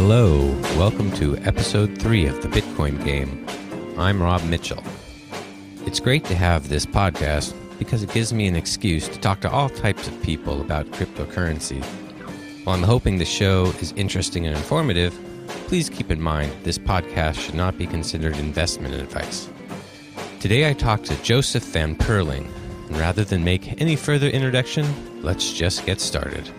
Hello, welcome to episode 3 of the Bitcoin Game. I'm Rob Mitchell. It's great to have this podcast because it gives me an excuse to talk to all types of people about cryptocurrency. While I'm hoping the show is interesting and informative, please keep in mind this podcast should not be considered investment advice. Today I talked to Joseph VaughnPerling, and rather than make any further introduction, let's just get started.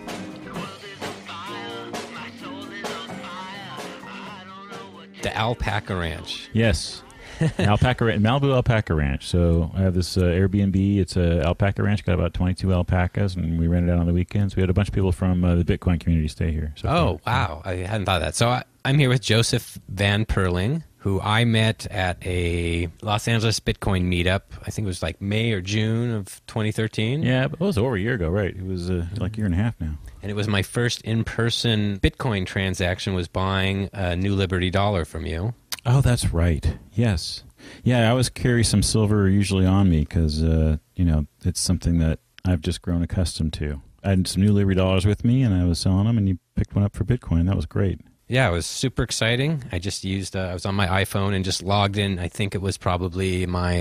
The Alpaca Ranch. Yes. Malibu Alpaca Ranch. So I have this Airbnb. It's a Alpaca Ranch. Got about 22 alpacas, and we rent it out on the weekends. We had a bunch of people from the Bitcoin community stay here. Wow. I hadn't thought of that. So I'm here with Joseph VaughnPerling, who I met at a Los Angeles Bitcoin Meetup. I think it was like May or June of 2013. Yeah, but it was over a year ago, right? It was like a year and a half now. And it was my first in-person Bitcoin transaction, was buying a New Liberty dollar from you. Oh, that's right. Yes. Yeah, I always carry some silver usually on me because, it's something that I've just grown accustomed to. I had some New Liberty dollars with me, and I was selling them, and you picked one up for Bitcoin. That was great. Yeah, it was super exciting. I just used, I was on my iPhone and just logged in. I think it was probably my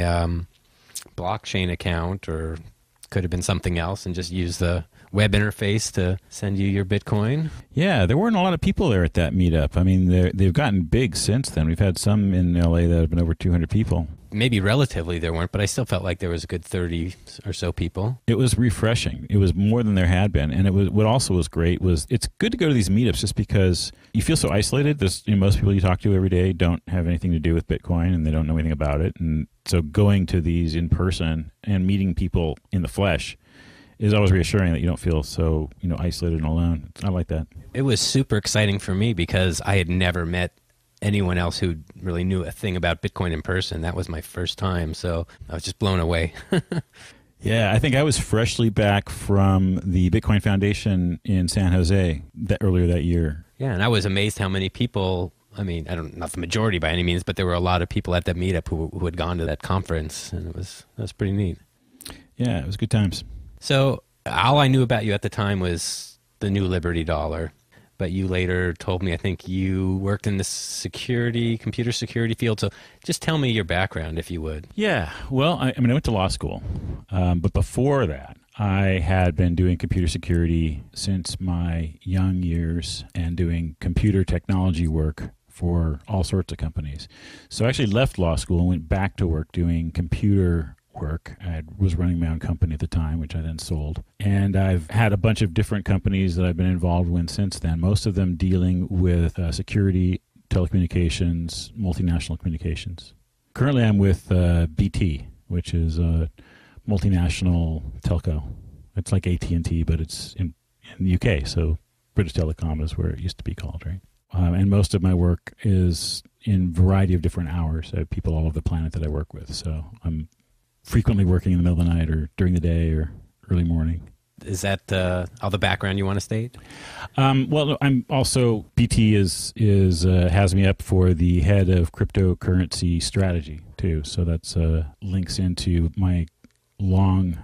blockchain account, or could have been something else, and just used the web interface to send you your Bitcoin. Yeah, there weren't a lot of people there at that meetup. I mean, they've gotten big since then. We've had some in LA that have been over 200 people. Maybe relatively there weren't, but I still felt like there was a good 30 or so people. It was refreshing. It was more than there had been. And it was what also was great was it's good to go to these meetups just because you feel so isolated. Most people you talk to every day don't have anything to do with Bitcoin, and they don't know anything about it. And so going to these in person and meeting people in the flesh is always reassuring that you don't feel so, isolated and alone. I like that. It was super exciting for me because I had never met anyone else who really knew a thing about Bitcoin in person. That was my first time, so I was just blown away. Yeah, I think I was freshly back from the Bitcoin Foundation in San Jose earlier that year. Yeah, and I was amazed how many people, not the majority by any means, but there were a lot of people at that meetup who had gone to that conference, and that was pretty neat. Yeah, it was good times. So all I knew about you at the time was the New Liberty dollar, but you later told me, I think you worked in the computer security field. So just tell me your background, if you would. Yeah, well, I went to law school, but before that, I had been doing computer security since my young years and doing computer technology work for all sorts of companies. So I actually left law school and went back to work doing computer work. I was running my own company at the time, which I then sold. And I've had a bunch of different companies that I've been involved with since then, most of them dealing with security, telecommunications, multinational communications. Currently, I'm with BT, which is a multinational telco. It's like AT&T, but it's in the UK, so British Telecom is where it used to be called, right? And most of my work is in a variety of different hours. I have people all over the planet that I work with, so I'm frequently working in the middle of the night or during the day or early morning. Is that all the background you want to state? Well, I'm also, BT has me up for the head of cryptocurrency strategy too. So that's links into my long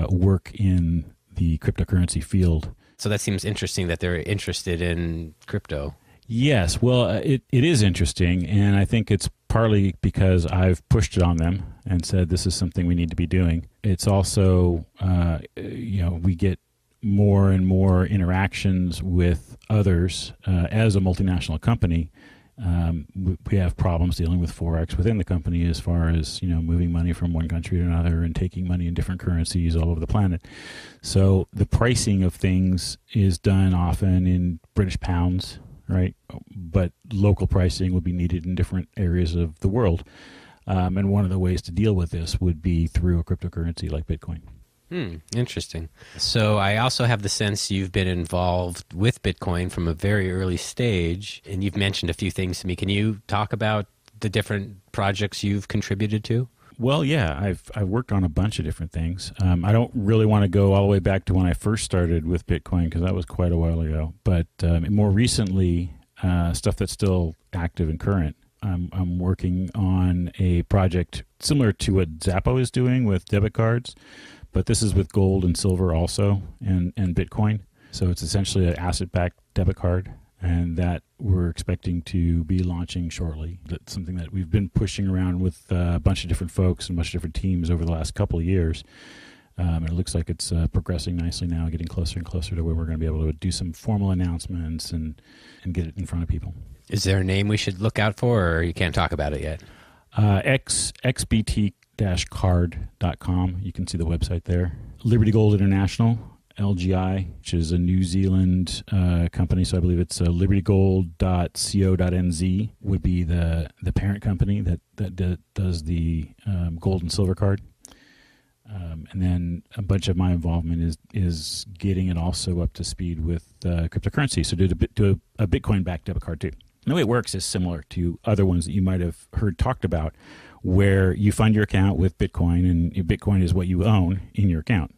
work in the cryptocurrency field. So that seems interesting that they're interested in crypto. Yes, well, it is interesting, and I think it's partly because I've pushed it on them and said this is something we need to be doing. It's also, we get more and more interactions with others. As a multinational company, we have problems dealing with Forex within the company as far as, moving money from one country to another and taking money in different currencies all over the planet. So the pricing of things is done often in British pounds, right? But local pricing would be needed in different areas of the world. And one of the ways to deal with this would be through a cryptocurrency like Bitcoin. Interesting. So I also have the sense you've been involved with Bitcoin from a very early stage, and you've mentioned a few things to me. Can you talk about the different projects you've contributed to? Well, yeah, I've worked on a bunch of different things. I don't really want to go all the way back to when I first started with Bitcoin because that was quite a while ago. But more recently, stuff that's still active and current. I'm working on a project similar to what Zappo is doing with debit cards, but this is with gold and silver also and Bitcoin. So it's essentially an asset-backed debit card. and that we're expecting to be launching shortly. That's something that we've been pushing around with a bunch of different folks and a bunch of different teams over the last couple of years. And it looks like it's progressing nicely now, getting closer and closer to where we're going to be able to do some formal announcements and get it in front of people. Is there a name we should look out for, or you can't talk about it yet? XBT Dash Card.com. You can see the website there. Liberty Gold International, LGI, which is a New Zealand company, so I believe it's libertygold.co.nz would be the parent company that does the gold and silver card. And then a bunch of my involvement is getting it also up to speed with cryptocurrency. So do a Bitcoin-backed debit card too. And the way it works is similar to other ones that you might have heard talked about, where you fund your account with Bitcoin, and Bitcoin is what you own in your account.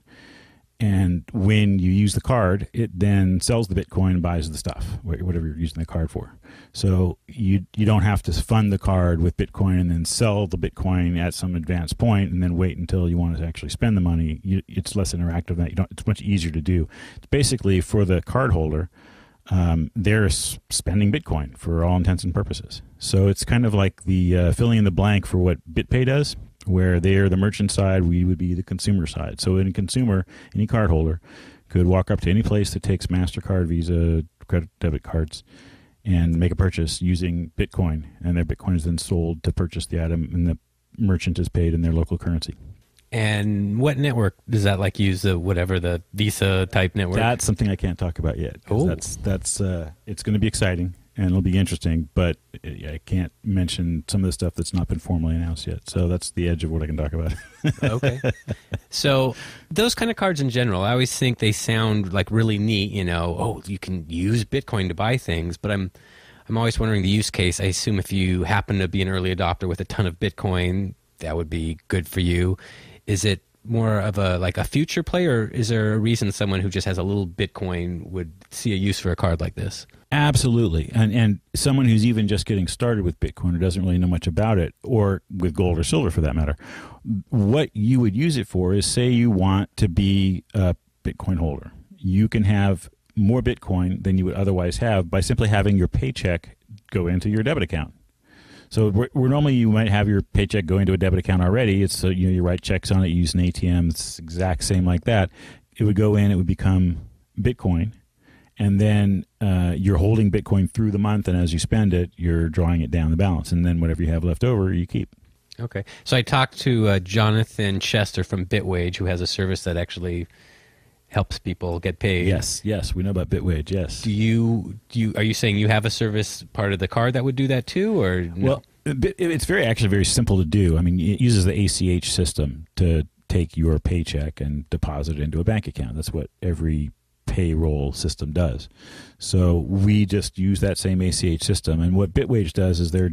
And when you use the card, it then sells the Bitcoin and buys the stuff, whatever you're using the card for. So you don't have to fund the card with Bitcoin and then sell the Bitcoin at some advanced point and then wait until you want to actually spend the money. It's less interactive than that. It's much easier to do. It's basically for the card holder, they're spending Bitcoin for all intents and purposes. So it's kind of like the filling in the blank for what BitPay does, where they're the merchant side, we would be the consumer side. So any consumer, any card holder, could walk up to any place that takes MasterCard, Visa, credit, debit cards, and make a purchase using Bitcoin. And their Bitcoin is then sold to purchase the item, and the merchant is paid in their local currency. And what network does that use? Whatever the Visa type network? That's something I can't talk about yet. Oh. That's it's going to be exciting and it'll be interesting, but I can't mention some of the stuff that's not been formally announced yet. So that's the edge of what I can talk about. Okay. So those kind of cards in general, I always think they sound like really neat. Oh, you can use Bitcoin to buy things, but I'm always wondering the use case. I assume if you happen to be an early adopter with a ton of Bitcoin, that would be good for you. Is it more of a future play, or is there a reason someone who just has a little Bitcoin would see a use for a card like this? Absolutely. And someone who's even just getting started with Bitcoin or doesn't really know much about it, or with gold or silver for that matter, what you would use it for is, say you want to be a Bitcoin holder. You can have more Bitcoin than you would otherwise have by simply having your paycheck go into your debit account. So where normally you might have your paycheck go into a debit account already, it's you write checks on it, you use an ATM, it's exact same like that. It would go in, it would become Bitcoin, and then you're holding Bitcoin through the month, and as you spend it, you're drawing it down the balance, and then whatever you have left over, you keep. Okay. So I talked to Jonathan Chester from Bitwage, who has a service that actually helps people get paid. Yes, we know about Bitwage, yes. Are you saying you have a service part of the card that would do that too, or no? Well, it's actually very simple to do. I mean, it uses the ACH system to take your paycheck and deposit it into a bank account. That's what every payroll system does. So we just use that same ACH system, and what Bitwage does is they're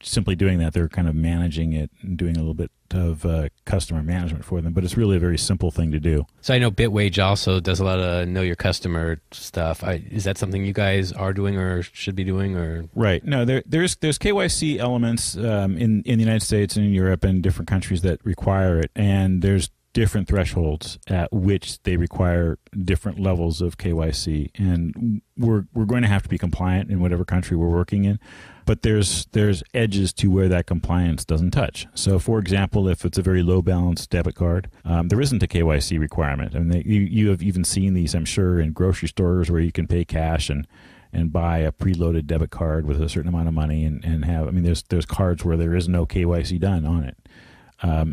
simply doing that. They're kind of managing it and doing a little bit of customer management for them, but it's really a very simple thing to do. So I know Bitwage also does a lot of know your customer stuff. Is that something you guys are doing or should be doing? Or Right. No, there's KYC elements in the United States and in Europe and different countries that require it, and there's different thresholds at which they require different levels of KYC, and we're going to have to be compliant in whatever country we're working in, but there's edges to where that compliance doesn't touch. So, for example, if it's a very low balance debit card, there isn't a KYC requirement. I mean, you have even seen these, I'm sure, in grocery stores where you can pay cash and buy a preloaded debit card with a certain amount of money and have. I mean, there's cards where there is no KYC done on it.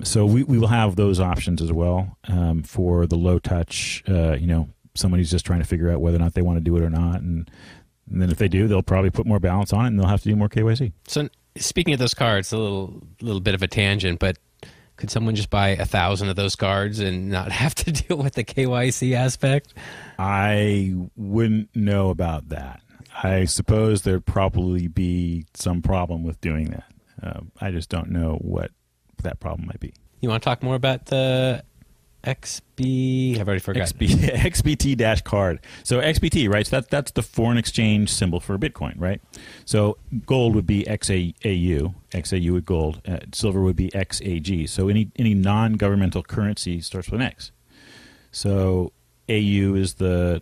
So we will have those options as well for the low touch. Somebody who's just trying to figure out whether or not they want to do it or not, and then if they do, they'll probably put more balance on it, and they'll have to do more KYC. So speaking of those cards, a little bit of a tangent, but could someone just buy 1,000 of those cards and not have to deal with the KYC aspect? I wouldn't know about that. I suppose there'd probably be some problem with doing that. I just don't know what that problem might be. You want to talk more about the I've already forgotten. XBT Dash Card. So XBT, right? So that's the foreign exchange symbol for Bitcoin, right? So gold would be XAU. XAU with gold. Silver would be XAG. So any non-governmental currency starts with an X. So AU is the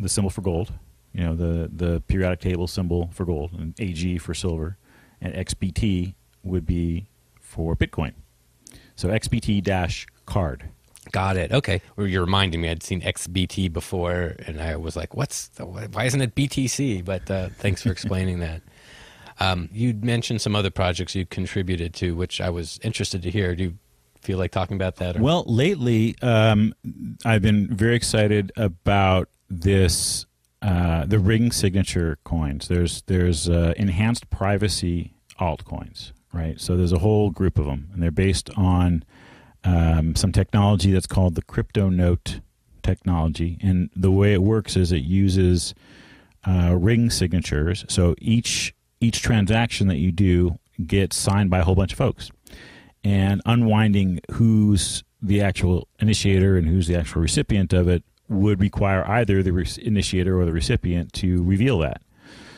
symbol for gold. the periodic table symbol for gold, and AG for silver, and XBT would be for Bitcoin. So XBT Dash Card. Got it. Okay. Well, you're reminding me. I'd seen XBT before, and I was like, why isn't it BTC? But thanks for explaining that. You'd mentioned some other projects you contributed to, which I was interested to hear. Do you feel like talking about that? Or? Well, lately, I've been very excited about this, the ring signature coins. There's enhanced privacy altcoins, right? So there's a whole group of them, and they're based on some technology that's called the crypto note technology. And the way it works is it uses ring signatures. So each transaction that you do gets signed by a whole bunch of folks. And unwinding who's the actual initiator and who's the actual recipient of it would require either the initiator or the recipient to reveal that.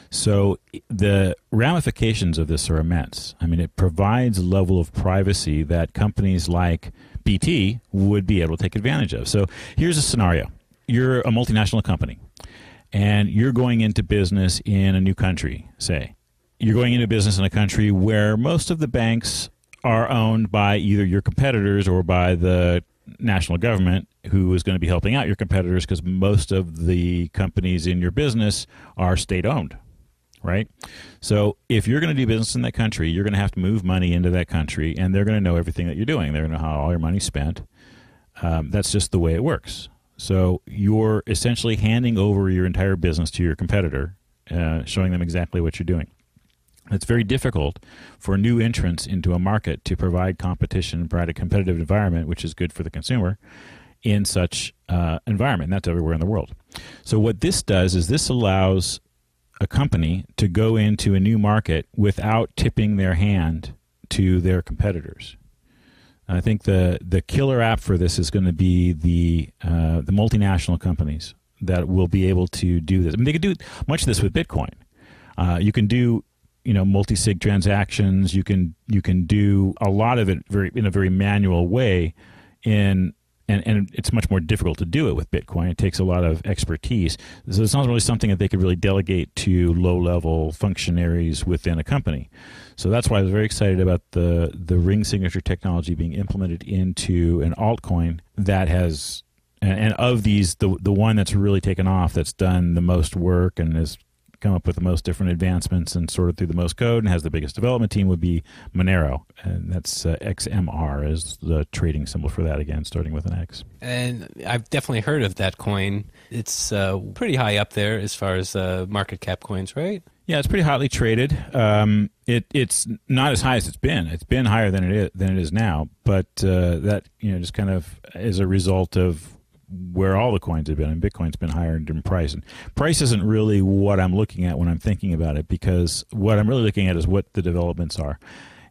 So the ramifications of this are immense. I mean, it provides a level of privacy that companies like BT would be able to take advantage of. So here's a scenario. You're a multinational company, and you're going into business in a new country, say. You're going into business in a country where most of the banks are owned by either your competitors or by the national government, who is going to be helping out your competitors because most of the companies in your business are state-owned, right? So if you're going to do business in that country, you're going to have to move money into that country, and they're going to know everything that you're doing. They're going to know how all your money's spent. That's just the way it works. So you're essentially handing over your entire business to your competitor, showing them exactly what you're doing. It's very difficult for new entrants into a market to provide competition and provide a competitive environment, which is good for the consumer, in such environment. And that's everywhere in the world. So what this does is this allows a company to go into a new market without tipping their hand to their competitors. I think the killer app for this is going to be the multinational companies that will be able to do this. I mean, they could do much of this with Bitcoin. You can do multi-sig transactions. You can do a lot of it in a very manual way, and it's much more difficult to do it with Bitcoin. It takes a lot of expertise. So it's not really something that they could really delegate to low-level functionaries within a company. So that's why I was very excited about the ring signature technology being implemented into an altcoin that has, and of these, the one that's really taken off, that's done the most work and has come up with the most different advancements and sorted through the most code and has the biggest development team would be Monero. And that's XMR is the trading symbol for that, again, starting with an X. And I've definitely heard of that coin. It's pretty high up there as far as market cap coins, right? Yeah, it's pretty hotly traded. It's not as high as it's been. It's been higher than it is now, but that just kind of is a result of where all the coins have been, and Bitcoin's been higher in price. And price isn't really what I'm looking at when I'm thinking about it, because what I'm really looking at is what the developments are.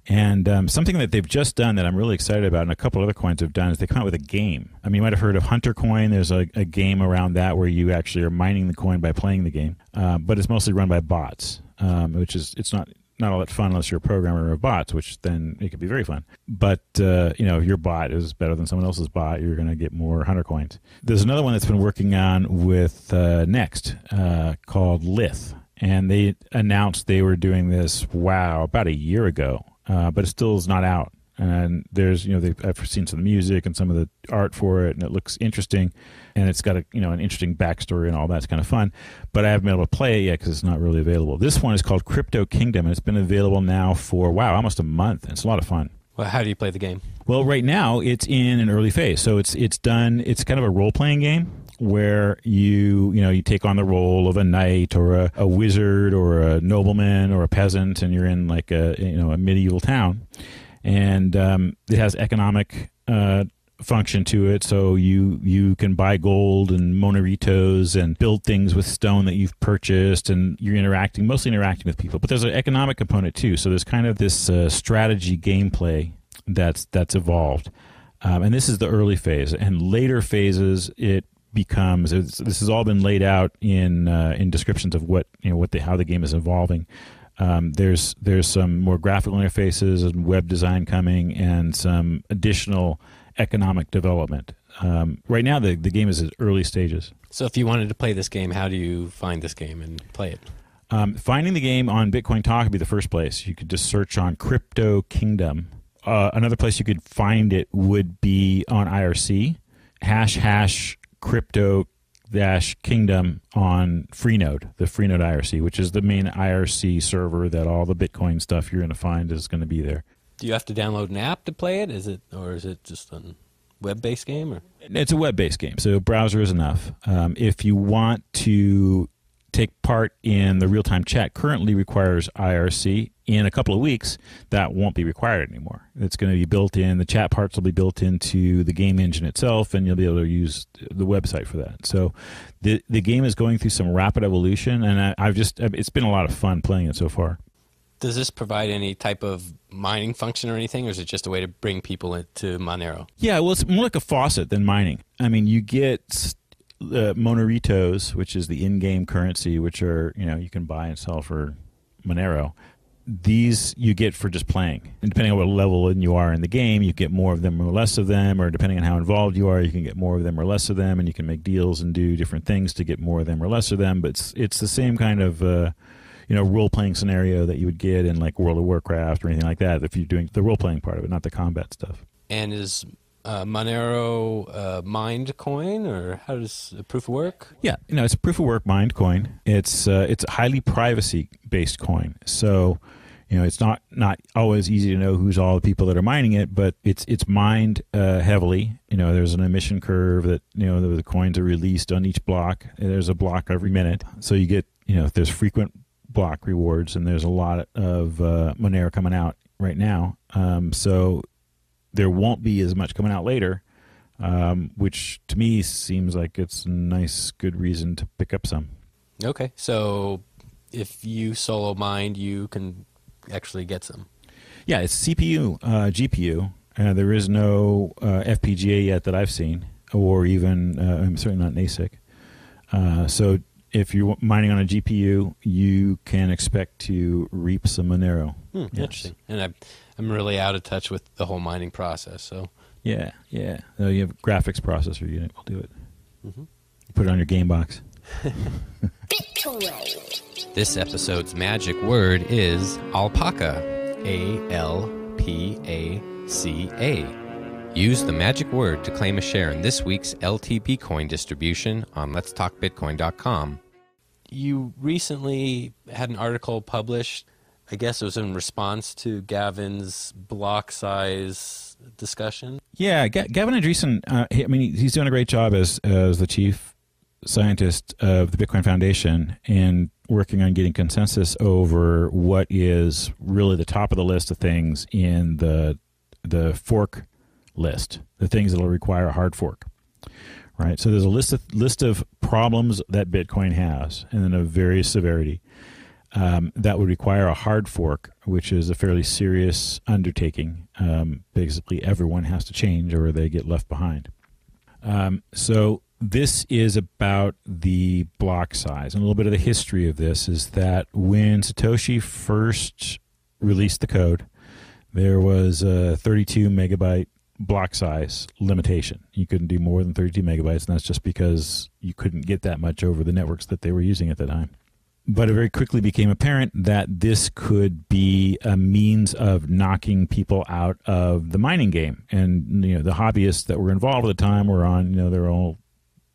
And something that they've just done that I'm really excited about, and a couple other coins have done, is they come out with a game. I mean, you might have heard of Hunter Coin. There's a game around that where you actually are mining the coin by playing the game, but it's mostly run by bots, which is it's not all that fun unless you're a programmer of bots, which then it could be very fun. But if your bot is better than someone else's bot, you're going to get more Hunter coins. There's another one that's been working on with Next called Lith, and they announced they were doing this about a year ago, but it still is not out. And there's I've seen some music and some of the art for it, and it looks interesting, and it's got an interesting backstory and all that's kind of fun. But I haven't been able to play it yet because it's not really available. This one is called Crypto Kingdom, and it's been available now for almost a month. And it's a lot of fun. Well, how do you play the game? Well, right now it's in an early phase, so it's done. It's kind of a role playing game where you take on the role of a knight or a wizard or a nobleman or a peasant, and you're in like a medieval town. And it has economic function to it, so you can buy gold and moneritos and build things with stone that you've purchased, and you're mostly interacting with people. But there's an economic component too, so there's kind of this strategy gameplay that's evolved. And this is the early phase. And later phases, it becomes this has all been laid out in descriptions of how the game is evolving. There's some more graphical interfaces and web design coming, and some additional economic development. Right now, the game is at early stages. So if you wanted to play this game, how do you find this game and play it? Finding the game on Bitcoin Talk would be the first place. You could just search on Crypto Kingdom. Another place you could find it would be on IRC, # Crypto Dash Kingdom on Freenode, the Freenode IRC, which is the main IRC server that all the Bitcoin stuff you're going to find is going to be there. Do you have to download an app to play it? Is it just a web-based game? Or? It's a web-based game, so browser is enough. If you want to take part in the real-time chat, currently requires IRC. In a couple of weeks, that won't be required anymore. It's going to be built in. The chat parts will be built into the game engine itself, and you'll be able to use the website for that. So the game is going through some rapid evolution, and it's been a lot of fun playing it so far. Does this provide any type of mining function or anything, or is it just a way to bring people into Monero? Yeah, well, it's more like a faucet than mining. I mean, you get moneritos, which is the in-game currency, which are, you can buy and sell for Monero. These you get for just playing. And depending on what level you are in the game, you get more of them or less of them, or depending on how involved you are, you can get more of them or less of them, and you can make deals and do different things to get more of them or less of them. But it's the same kind of role-playing scenario that you would get in like World of Warcraft or anything like that if you're doing the role-playing part of it, not the combat stuff. And is Monero mined coin, or how does proof of work? Yeah, it's a proof of work mined coin. It's a highly privacy-based coin. So, it's not always easy to know who's all the people that are mining it, but it's mined heavily. There's an emission curve that the coins are released on each block. There's a block every minute, so you get there's frequent block rewards, and there's a lot of Monero coming out right now. So there won't be as much coming out later, which to me seems like it's a nice, good reason to pick up some. Okay, so if you solo mined, you can actually get some. Yeah, it's CPU, GPU. There is no FPGA yet that I've seen, or even I'm certainly not an ASIC. So if you're mining on a GPU, you can expect to reap some Monero. Yes. Interesting. And I'm really out of touch with the whole mining process. So yeah. So you have a graphics processor unit will do it. Mm-hmm. You put it on your game box. This episode's magic word is Alpaca. ALPACA. Use the magic word to claim a share in this week's LTB coin distribution on letstalkbitcoin.com. You recently had an article published, I guess it was in response to Gavin's block size discussion. Yeah, Gavin Andreessen, he's doing a great job as the chief scientist of the Bitcoin Foundation and working on getting consensus over what is really the top of the list of things in the fork list, the things that will require a hard fork. Right, so there's a list of problems that Bitcoin has, and then of various severity that would require a hard fork, which is a fairly serious undertaking. Basically, everyone has to change, or they get left behind. So this is about the block size, and a little bit of the history of this is that when Satoshi first released the code, there was a 32 megabyte block size limitation. You couldn't do more than 32 megabytes, and that's just because you couldn't get that much over the networks that they were using at the time. But it very quickly became apparent that this could be a means of knocking people out of the mining game. And the hobbyists that were involved at the time were on their own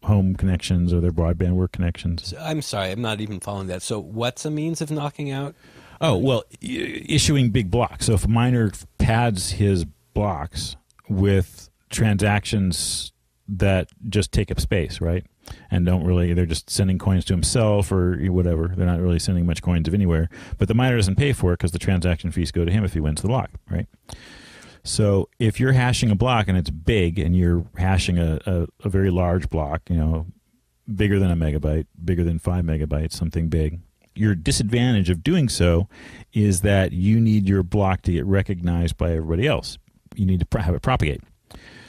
home connections or their broadband work connections. I'm sorry, I'm not even following that. So what's a means of knocking out? Oh, well, issuing big blocks. So if a miner pads his blocks with transactions that just take up space, right? And they're just sending coins to himself or whatever. They're not really sending much coins of anywhere. But the miner doesn't pay for it because the transaction fees go to him if he wins the block, right? So if you're hashing a block and it's big and you're hashing a very large block, bigger than a megabyte, bigger than 5 megabytes, something big, your disadvantage of doing so is that you need your block to get recognized by everybody else. You need to have it propagate.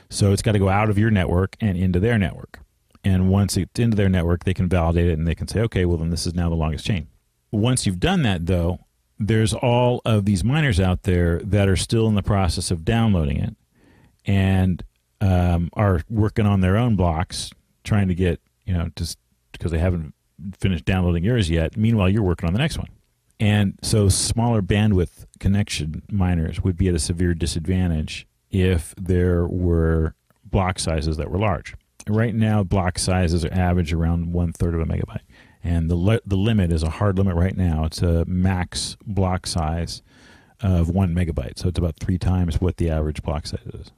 So it's got to go out of your network and into their network. And once it's into their network, they can validate it and they can say, okay, well, then this is now the longest chain. Once you've done that, though, there's all of these miners out there that are still in the process of downloading it. And are working on their own blocks, trying to get, just because they haven't finished downloading yours yet. Meanwhile, you're working on the next one. And so smaller bandwidth connection miners would be at a severe disadvantage if there were block sizes that were large. Right now, block sizes are average around 1/3 of a megabyte. And the limit is a hard limit right now. It's a max block size of 1 megabyte. So it's about 3 times what the average block size is.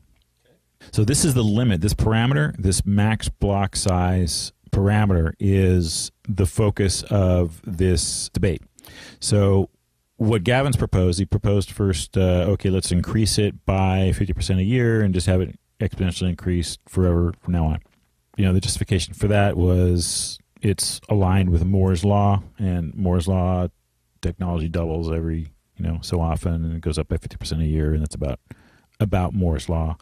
So this is the limit. This parameter, this max block size parameter, is the focus of this debate. So what Gavins proposed, he proposed first, okay, let's increase it by 50% a year and just have it exponentially increase forever from now on. The justification for that was it's aligned with Moore's Law, and Moore's Law technology doubles every, so often, and it goes up by 50% a year, and that's about Moore's Law.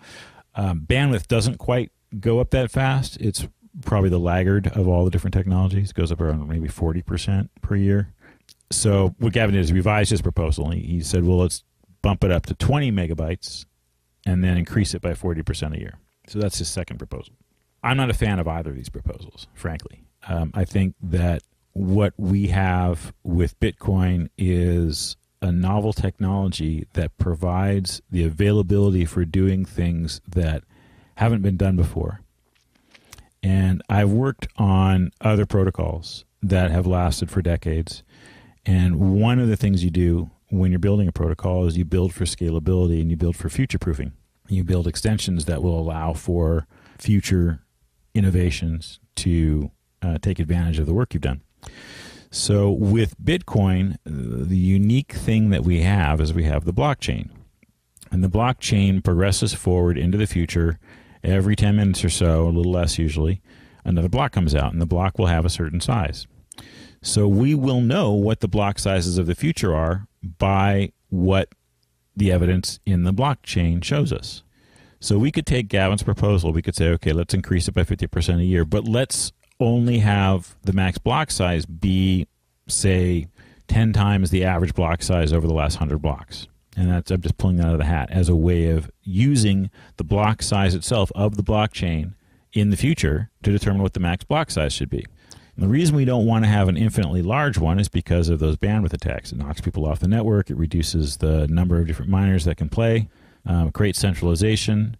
Bandwidth doesn't quite go up that fast. It's probably the laggard of all the different technologies. It goes up around maybe 40% per year. So what Gavin did is revised his proposal. He said, well, let's bump it up to 20 megabytes and then increase it by 40% a year. So that's his second proposal. I'm not a fan of either of these proposals, frankly. I think that what we have with Bitcoin is a novel technology that provides the availability for doing things that haven't been done before. And I've worked on other protocols that have lasted for decades. And one of the things you do when you're building a protocol is you build for scalability and you build for future-proofing. You build extensions that will allow for future innovations to take advantage of the work you've done. So with Bitcoin, the unique thing that we have is we have the blockchain. And the blockchain progresses forward into the future. Every 10 minutes or so, a little less usually, another block comes out, and the block will have a certain size. So we will know what the block sizes of the future are by what the evidence in the blockchain shows us. So we could take Gavin's proposal. We could say, okay, let's increase it by 50% a year, but let's only have the max block size be, say, 10 times the average block size over the last 100 blocks. And I'm just pulling that out of the hat as a way of using the block size itself of the blockchain in the future to determine what the max block size should be. And the reason we don't want to have an infinitely large one is because of those bandwidth attacks. It knocks people off the network. It reduces the number of different miners that can play, creates centralization,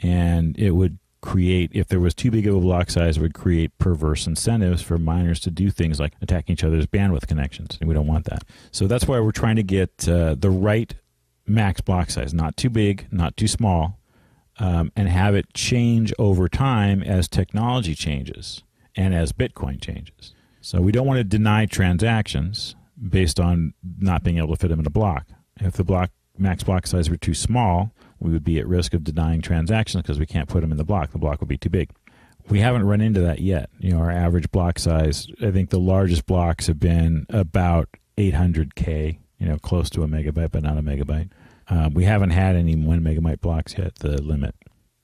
and it would create, if there was too big of a block size, it would create perverse incentives for miners to do things like attacking each other's bandwidth connections, and we don't want that. So that's why we're trying to get the right max block size, not too big, not too small, and have it change over time as technology changes and as Bitcoin changes. So we don't want to deny transactions based on not being able to fit them in a block. If the max block size were too small, we would be at risk of denying transactions because we can't put them in the block. The block would be too big. We haven't run into that yet. Our average block size, I think the largest blocks have been about 800K, close to a megabyte, but not a megabyte. We haven't had any 1 megabyte blocks yet, the limit.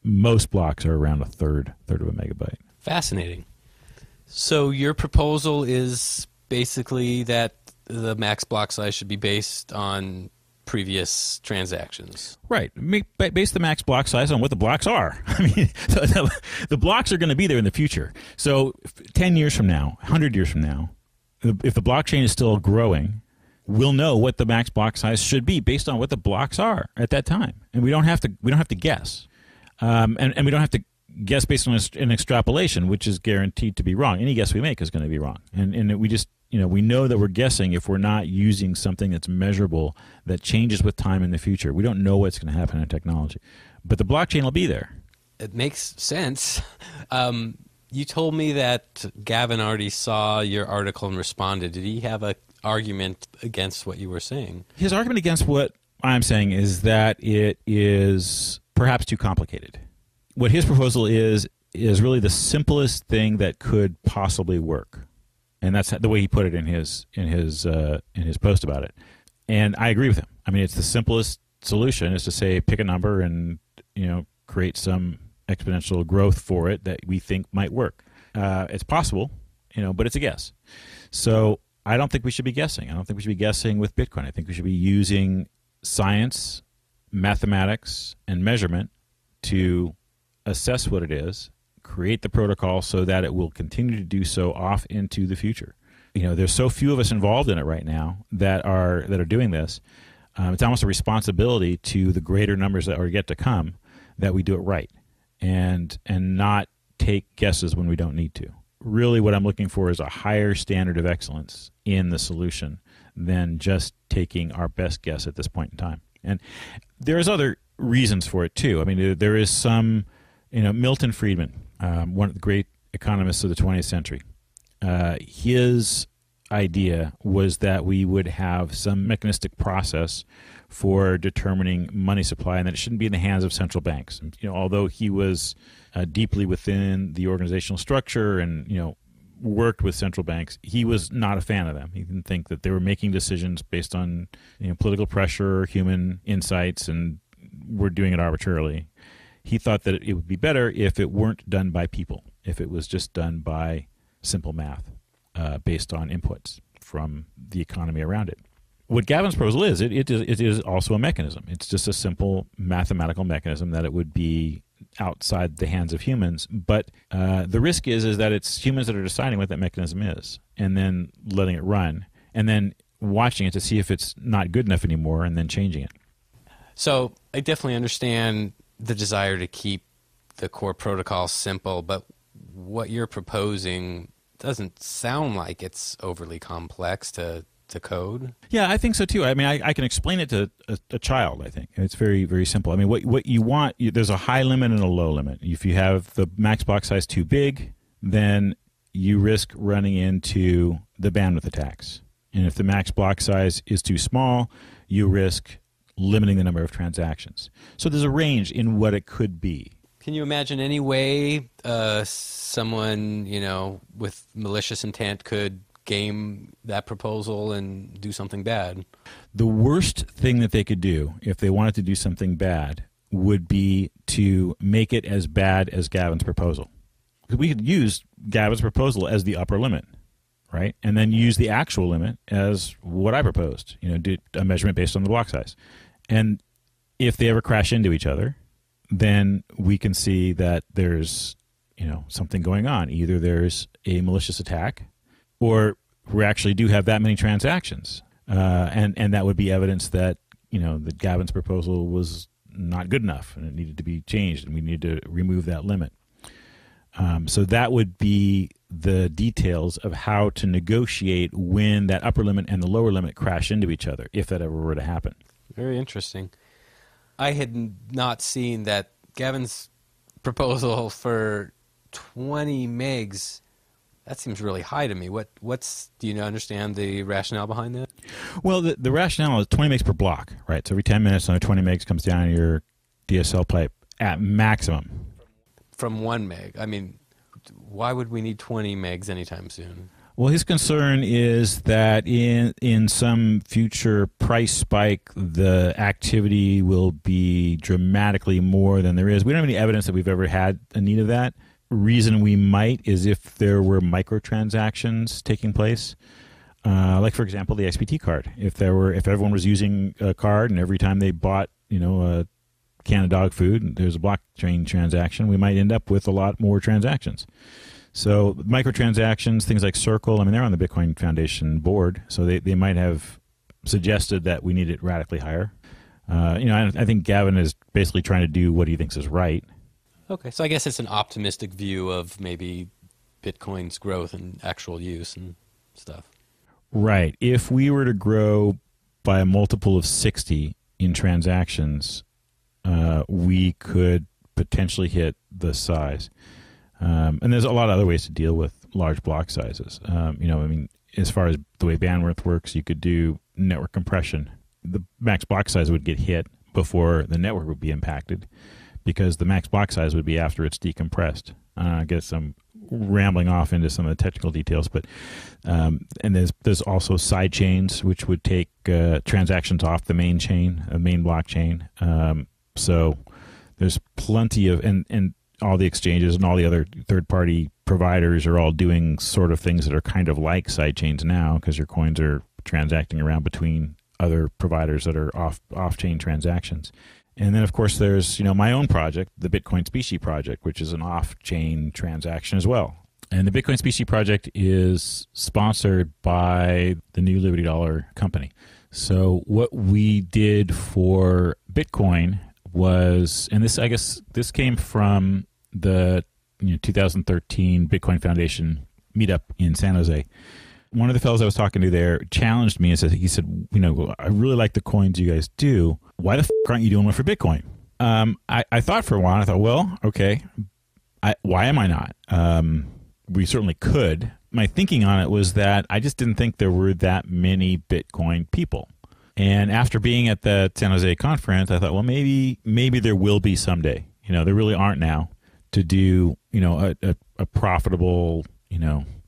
Most blocks are around a third of a megabyte. Fascinating. So your proposal is basically that the max block size should be based on previous transactions. Right. Base the max block size on what the blocks are. I mean, the blocks are going to be there in the future. So 10 years from now, 100 years from now, if the blockchain is still growing, we'll know what the max block size should be based on what the blocks are at that time. And we don't have to guess. And we don't have to guess based on an extrapolation, which is guaranteed to be wrong. Any guess we make is going to be wrong. And we just, we know that we're guessing if we're not using something that's measurable that changes with time in the future. We don't know what's going to happen in technology. But the blockchain will be there. It makes sense. You told me that Gavin already saw your article and responded. Did he have an argument against what you were saying? His argument against what I'm saying is that it is perhaps too complicated. What his proposal is really the simplest thing that could possibly work. And that's the way he put it in his post about it. And I agree with him. I mean, it's the simplest solution is to say pick a number and create some exponential growth for it that we think might work. It's possible, but it's a guess. So I don't think we should be guessing. I don't think we should be guessing with Bitcoin. I think we should be using science, mathematics, and measurement to assess what it is, create the protocol so that it will continue to do so off into the future. There's so few of us involved in it right now that are doing this. It's almost a responsibility to the greater numbers that are yet to come that we do it right and not take guesses when we don't need to. Really what I'm looking for is a higher standard of excellence in the solution than just taking our best guess at this point in time. And there's other reasons for it too. I mean, there is some, Milton Friedman, one of the great economists of the 20th century, his idea was that we would have some mechanistic process for determining money supply and that it shouldn't be in the hands of central banks. Although he was deeply within the organizational structure and, worked with central banks, he was not a fan of them. He didn't think that they were making decisions based on political pressure, human insights, and were doing it arbitrarily. He thought that it would be better if it weren't done by people, if it was just done by simple math based on inputs from the economy around it. What Gavins Proposal is, it is also a mechanism. It's just a simple mathematical mechanism that it would be outside the hands of humans. But the risk is that it's humans that are deciding what that mechanism is and then letting it run and then watching it to see if it's not good enough anymore and then changing it. So I definitely understand the desire to keep the core protocol simple, but what you're proposing doesn't sound like it's overly complex to code. Yeah, I think so too. I mean, I can explain it to a child, I think. It's very, very simple. I mean, what you want, there's a high limit and a low limit. If you have the max block size too big, then you risk running into the bandwidth attacks. And if the max block size is too small, you risk limiting the number of transactions. So there's a range in what it could be. Can you imagine any way someone, with malicious intent could game that proposal and do something bad? The worst thing that they could do if they wanted to do something bad would be to make it as bad as Gavins' proposal. We could use Gavins' proposal as the upper limit, right? And then use the actual limit as what I proposed, do a measurement based on the block size. And if they ever crash into each other, then we can see that there's, something going on. Either there's a malicious attack or we actually do have that many transactions. And that would be evidence that, the Gavins' proposal was not good enough and it needed to be changed and we need to remove that limit. So that would be the details of how to negotiate when that upper limit and the lower limit crash into each other, if that ever were to happen. Very interesting. I had not seen that Gavins' proposal for 20 megs. That seems really high to me. Do you understand the rationale behind that? Well, the rationale is 20 megs per block, right? So every 10 minutes, another 20 megs comes down your DSL pipe at maximum. From 1 meg. I mean, why would we need 20 megs anytime soon? Well, his concern is that in some future price spike, the activity will be dramatically more than there is. We don't have any evidence that we've ever had a need of that. Reason we might is if there were microtransactions taking place, like for example the XBT card. If everyone was using a card and every time they bought a can of dog food and there's a blockchain transaction, we might end up with a lot more transactions. So microtransactions, things like Circle, they're on the Bitcoin Foundation board, so they might have suggested that we need it radically higher. I think Gavin is basically trying to do what he thinks is right. Okay, so I guess it's an optimistic view of maybe Bitcoin's growth and actual use and stuff. Right. If we were to grow by a multiple of 60 in transactions, we could potentially hit the size. And there's a lot of other ways to deal with large block sizes. As far as the way bandwidth works, you could do network compression. The max block size would get hit before the network would be impacted because the max block size would be after it's decompressed. I guess I'm rambling off into some of the technical details, but and there's also sidechains, which would take transactions off the main chain, main blockchain. So there's plenty of and all the exchanges and all the other third-party providers are all doing sort of things that are kind of like sidechains now because your coins are transacting around between other providers that are off-chain transactions. And then, of course, there's my own project, the Bitcoin Specie Project, which is an off-chain transaction as well. And the Bitcoin Specie Project is sponsored by the New Liberty Dollar Company. So what we did for Bitcoin was, and this, I guess, this came from the 2013 Bitcoin Foundation Meetup in San Jose. One of the fellows I was talking to there challenged me and said, I really like the coins you guys do. Why the aren't you doing one for Bitcoin? I thought for a while, and I thought, well, okay, why am I not? We certainly could. My thinking on it was that I just didn't think there were that many Bitcoin people. And after being at the San Jose conference, I thought, well, maybe there will be someday. There really aren't now to do, a profitable,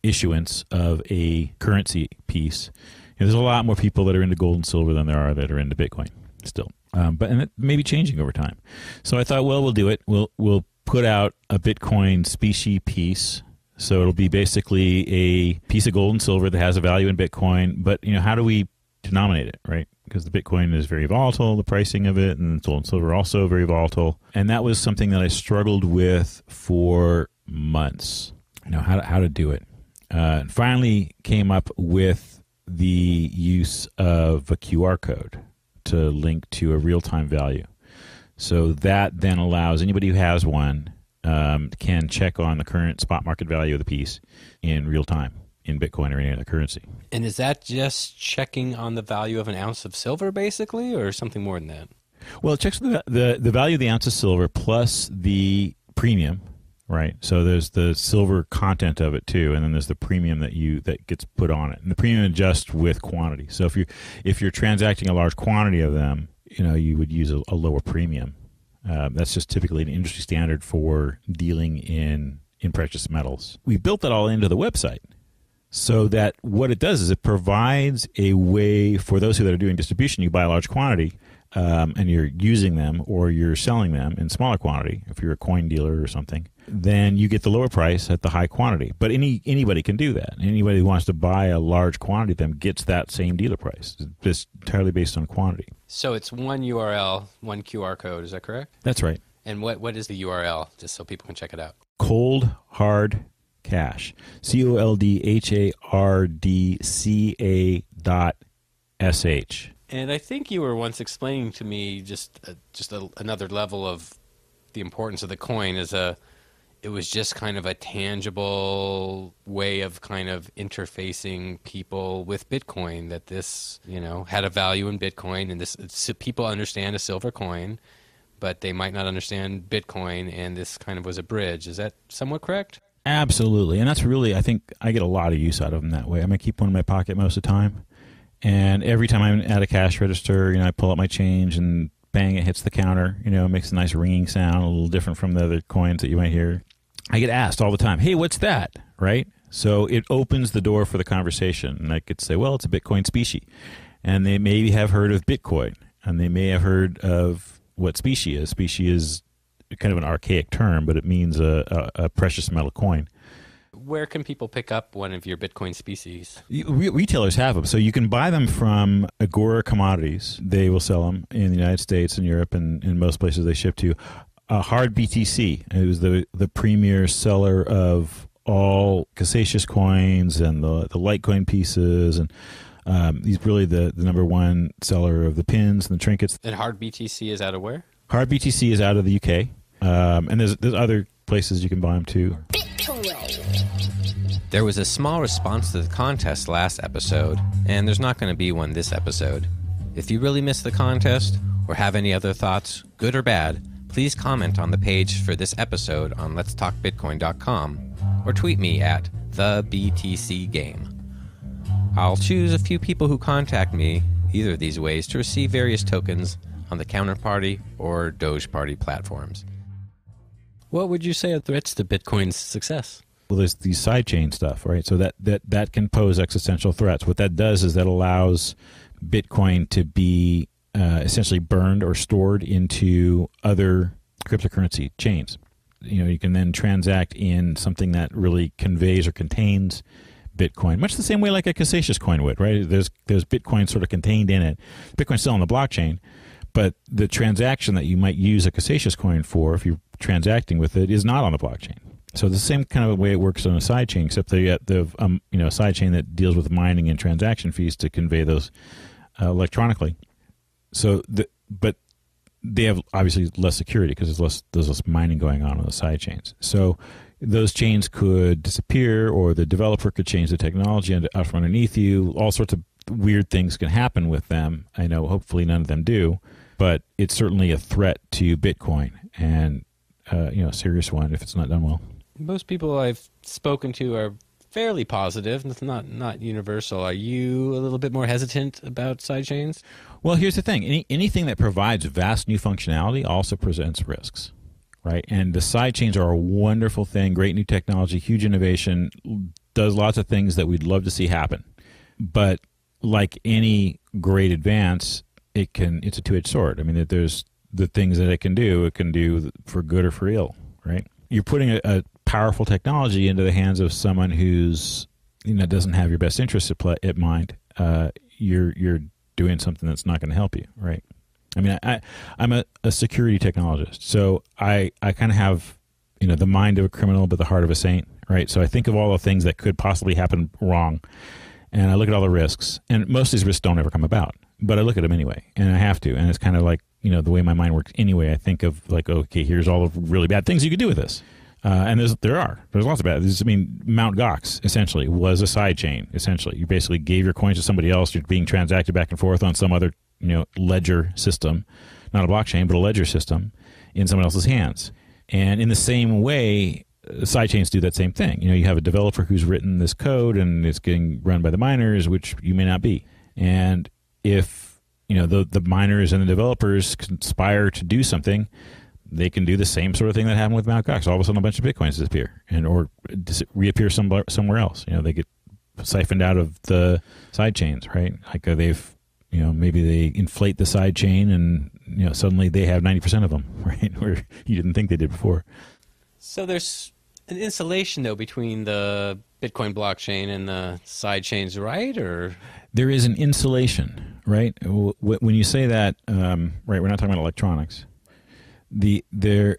issuance of a currency piece. There's a lot more people that are into gold and silver than there are that are into Bitcoin still. And it may be changing over time. So I thought, well, we'll do it. We'll put out a Bitcoin specie piece. So it'll be basically a piece of gold and silver that has a value in Bitcoin. But, how do we denominate it, right? Because the Bitcoin is very volatile, the pricing of it, and gold and silver are also very volatile. And that was something that I struggled with for months, how to do it. Finally came up with the use of a QR code to link to a real-time value. So that then allows anybody who has one can check on the current spot market value of the piece in real time in Bitcoin or any other currency. And is that just checking on the value of an ounce of silver, basically, or something more than that? Well, it checks the value of the ounce of silver plus the premium. Right, so there's the silver content of it too, and then there's the premium that gets put on it, and the premium adjusts with quantity. So if you're transacting a large quantity of them, you would use a lower premium. That's just typically an industry standard for dealing in precious metals. We built that all into the website, so that what it does is it provides a way for those that are doing distribution. You buy a large quantity. And you're using them or you're selling them in smaller quantity, if you're a coin dealer or something, then you get the lower price at the high quantity. But anybody can do that. Anybody who wants to buy a large quantity of them gets that same dealer price. It's entirely based on quantity. So it's one URL, one QR code, is that correct? That's right. And what is the URL, just so people can check it out? Cold Hard Cash. COLDHARDCA.SH. And I think you were once explaining to me another level of the importance of the coin it was just kind of a tangible way of kind of interfacing people with Bitcoin, that this, had a value in Bitcoin, and people understand a silver coin, but they might not understand Bitcoin, and this kind of was a bridge. Is that somewhat correct? Absolutely. And that's really, I think I get a lot of use out of them that way. I might keep one in my pocket most of the time. And every time I'm at a cash register, I pull out my change and bang, it hits the counter. It makes a nice ringing sound, a little different from the other coins that you might hear. I get asked all the time, hey, what's that? Right? So it opens the door for the conversation. And I could say, well, it's a Bitcoin specie. And they maybe have heard of Bitcoin. And they may have heard of what specie is. Specie is kind of an archaic term, but it means a precious metal coin. Where can people pick up one of your Bitcoin species? Retailers have them. So you can buy them from Agora Commodities. They will sell them in the United States and Europe and in most places they ship to. Hard BTC, it was the premier seller of all Cassatius coins and the Litecoin pieces. And he's really the number one seller of the pins and the trinkets. And Hard BTC is out of where? Hard BTC is out of the UK. And there's other places you can buy them too. There was a small response to the contest last episode, and there's not going to be one this episode. If you really missed the contest, or have any other thoughts, good or bad, please comment on the page for this episode on letstalkbitcoin.com, or tweet me at @TheBTCGame. I'll choose a few people who contact me, either of these ways, to receive various tokens on the Counterparty or Doge Party platforms. What would you say are threats to Bitcoin's success? Well, there's the sidechain stuff, right? So that can pose existential threats. What that does is that allows Bitcoin to be essentially burned or stored into other cryptocurrency chains. You can then transact in something that really conveys or contains Bitcoin, much the same way like a Cassatius coin would, right? There's Bitcoin sort of contained in it. Bitcoin's still on the blockchain, But the transaction that you might use a Cassatius coin for, if you're transacting with it, is not on the blockchain. So the same kind of way it works on a sidechain, except they got the sidechain that deals with mining and transaction fees to convey those electronically. So, but they have obviously less security because there's less mining going on the sidechains. So those chains could disappear, or the developer could change the technology out from underneath you. All sorts of weird things can happen with them. I know hopefully none of them do, but it's certainly a threat to Bitcoin, and a serious one if it's not done well. Most people I've spoken to are fairly positive. It's not universal. Are you a little bit more hesitant about sidechains? Well, here's the thing. Anything that provides vast new functionality also presents risks, right? And the sidechains are a wonderful thing, great new technology, huge innovation, does lots of things that we'd love to see happen. But like any great advance, it's a two-edged sword. I mean, there's the things that it can do for good or for ill, right? You're putting a powerful technology into the hands of someone who's doesn't have your best interests at mind. You're doing something that's not going to help you, right? I mean, I'm a security technologist, so I kind of have the mind of a criminal but the heart of a saint, right? So I think of all the things that could possibly happen wrong, and I look at all the risks, and most of these risks don't ever come about, but I look at them anyway, and I have to, and it's kind of like the way my mind works anyway. I think of like, okay, here's all the really bad things you could do with this. And there's lots of bad. Mt. Gox essentially was a sidechain. Essentially, you basically gave your coins to somebody else. You're being transacted back and forth on some other ledger system, not a blockchain, but a ledger system in someone else's hands. And in the same way, sidechains do that same thing. You have a developer who's written this code and it's getting run by the miners, which you may not be. And if the miners and the developers conspire to do something, they can do the same sort of thing that happened with Mt. Gox. All of a sudden, a bunch of Bitcoins disappear or reappear somewhere else. They get siphoned out of the side chains, right? Like they've, maybe they inflate the side chain and, suddenly they have 90% of them, right? Where you didn't think they did before. So there's an insulation, though, between the Bitcoin blockchain and the side chains, right? Or there is an insulation, right? When you say that, right, we're not talking about electronics. There's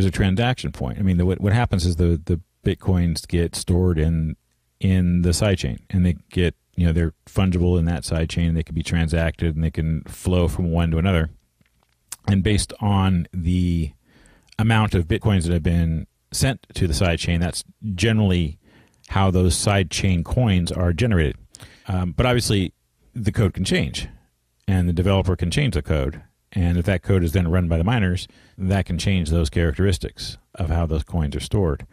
a transaction point. I mean, what happens is the Bitcoins get stored in the sidechain, and they get, they're fungible in that sidechain. They can be transacted, and they can flow from one to another. And based on the amount of Bitcoins that have been sent to the sidechain, that's generally how those sidechain coins are generated. But obviously, the code can change, and the developer can change the code. And if that code is then run by the miners, that can change those characteristics of how those coins are stored.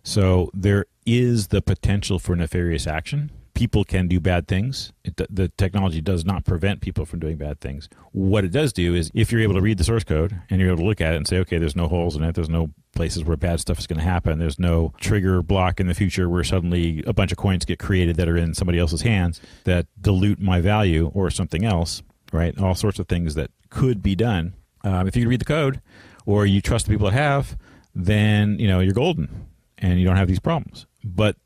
So there is the potential for nefarious action. People can do bad things. The technology does not prevent people from doing bad things. What it does do is, if you're able to read the source code and you're able to look at it and say, okay, there's no holes in it, there's no places where bad stuff is going to happen, there's no trigger block in the future where suddenly a bunch of coins get created that are in somebody else's hands that dilute my value or something else, right? All sorts of things that could be done. If you can read the code or you trust the people that have, then you're golden and you don't have these problems. But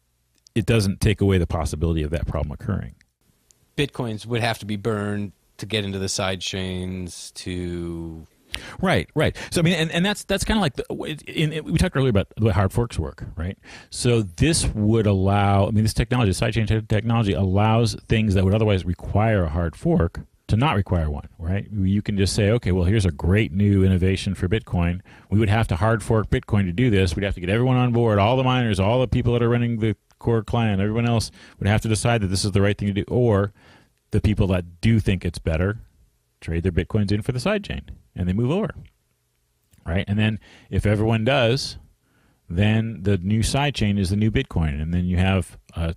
it doesn't take away the possibility of that problem occurring. Bitcoins would have to be burned to get into the side chains to... Right. So I mean, and that's kind of like we talked earlier about the way hard forks work, right? So this would allow, this technology, sidechain technology, allows things that would otherwise require a hard fork to not require one, right? You can just say, okay, well, here's a great new innovation for Bitcoin. We would have to hard fork Bitcoin to do this. We'd have to get everyone on board, all the miners, all the people that are running the core client, everyone else would have to decide that this is the right thing to do. Or the people that do think it's better trade their Bitcoins in for the sidechain and they move over, right? And then if everyone does, then the new sidechain is the new Bitcoin, and then you have a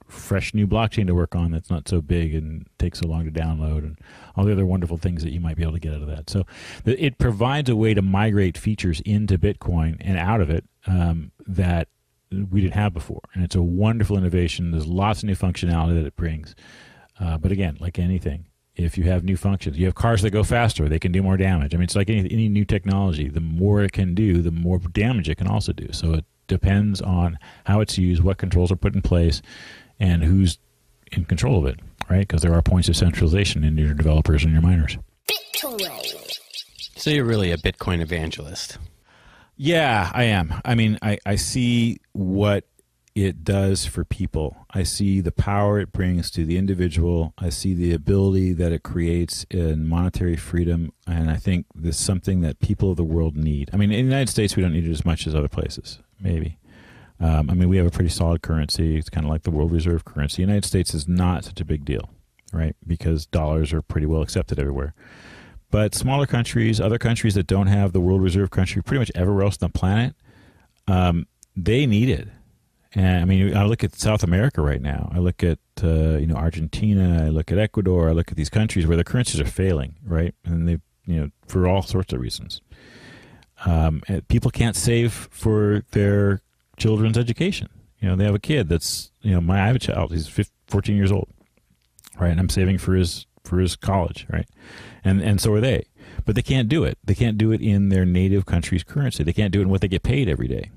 fresh new blockchain to work on that's not so big and takes so long to download, and all the other wonderful things that you might be able to get out of that. So it provides a way to migrate features into Bitcoin and out of it that we didn't have before, and it's a wonderful innovation. There's lots of new functionality that it brings, but again, like anything, if you have new functions, you have cars that go faster, they can do more damage. I mean, it's like any new technology. The more it can do, the more damage it can also do. So it depends on how it's used, what controls are put in place, and who's in control of it, right? Because there are points of centralization in your developers and your miners. Bitcoin. So you're really a Bitcoin evangelist. Yeah, I am. I mean, I see what it does for people. I see the power it brings to the individual. I see the ability that it creates in monetary freedom. And I think this is something that people of the world need. I mean, in the United States, we don't need it as much as other places, maybe. I mean, we have a pretty solid currency. It's kind of like the world reserve currency. The United States is not such a big deal, right? Because dollars are pretty well accepted everywhere. But smaller countries, other countries that don't have the world reserve country, pretty much everywhere else on the planet, they need it. And I mean, I look at South America right now. I look at Argentina. I look at Ecuador. I look at these countries where the currencies are failing, right? And they, for all sorts of reasons. And people can't save for their children's education. They have a kid that's, I have a child. He's 14 years old, right? And I'm saving for his college, right? And so are they. But they can't do it. They can't do it in their native country's currency. They can't do it in what they get paid every day.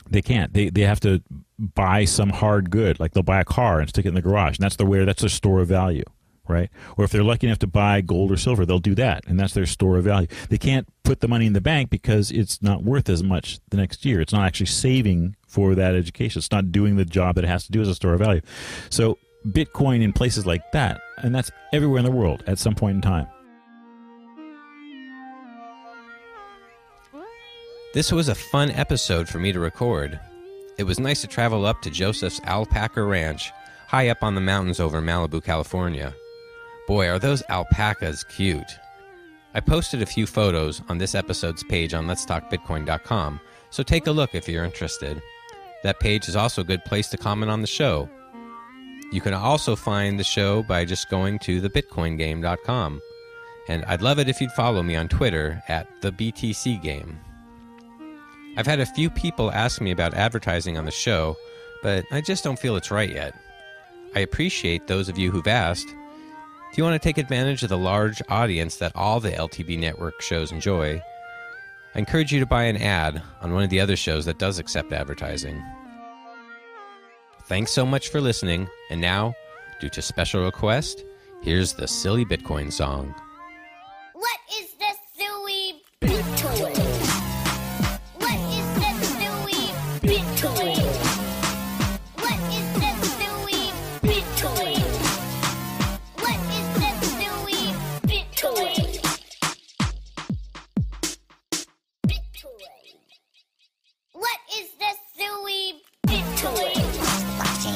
They can't. They have to buy some hard good, like they'll buy a car and stick it in the garage, and that's their store of value, right? Or if they're lucky enough to buy gold or silver, they'll do that, and that's their store of value. They can't put the money in the bank because it's not worth as much the next year. It's not actually saving for that education. It's not doing the job that it has to do as a store of value. So Bitcoin in places like that, and that's everywhere in the world at some point in time. This was a fun episode for me to record. It was nice to travel up to Joseph's Alpaca Ranch, high up on the mountains over Malibu, California. Boy, are those alpacas cute. I posted a few photos on this episode's page on letstalkbitcoin.com, so take a look if you're interested. That page is also a good place to comment on the show. You can also find the show by just going to thebitcoingame.com. And I'd love it if you'd follow me on Twitter at @thebtcgame. I've had a few people ask me about advertising on the show, but I just don't feel it's right yet. I appreciate those of you who've asked. If you want to take advantage of the large audience that all the LTB network shows enjoy, I encourage you to buy an ad on one of the other shows that does accept advertising. Thanks so much for listening, and now, due to special request, here's the Silly Bitcoin song. What is the silly Bitcoin? What is the silly Bitcoin? What is the silly Bitcoin? What is the silly Bitcoin? Bitcoin. What is the silly Bitcoin? What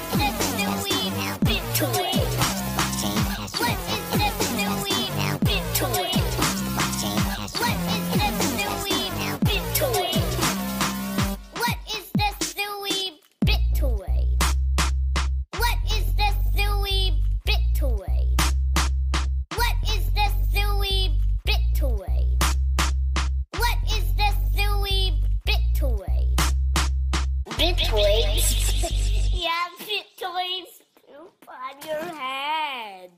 is the silly Bitcoin? What is the silly Bitcoin? What is the silly Bitcoin? What is the silly Bitcoin? What is the silly Bitcoin? What is the silly Bitcoin? What is the silly Bitcoin? Bitcoins? Yeah, Bitcoins poop on your head.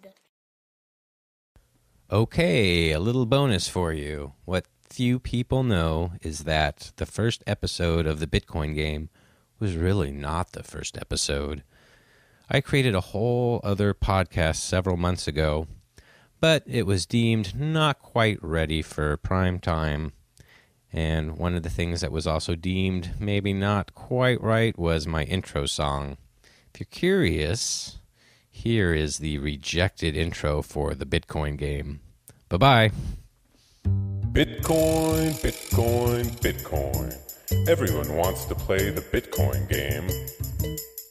Okay, a little bonus for you. What few people know is that the first episode of the Bitcoin game was really not the first episode. I created a whole other podcast several months ago, but it was deemed not quite ready for prime time. And one of the things that was also deemed maybe not quite right was my intro song. If you're curious, here is the rejected intro for the Bitcoin game. Bye-bye. Bitcoin, Bitcoin, Bitcoin. Everyone wants to play the Bitcoin game.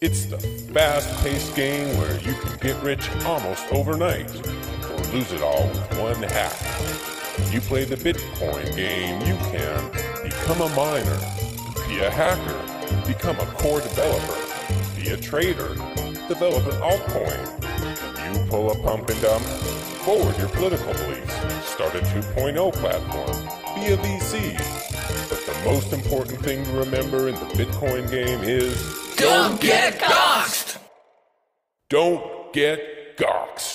It's the fast-paced game where you can get rich almost overnight, or lose it all with one hack. If you play the Bitcoin game, you can become a miner, be a hacker, become a core developer, be a trader, develop an altcoin. You pull a pump and dump, forward your political beliefs, start a 2.0 platform, be a VC. But the most important thing to remember in the Bitcoin game is... Don't get doxxed! Don't get doxxed!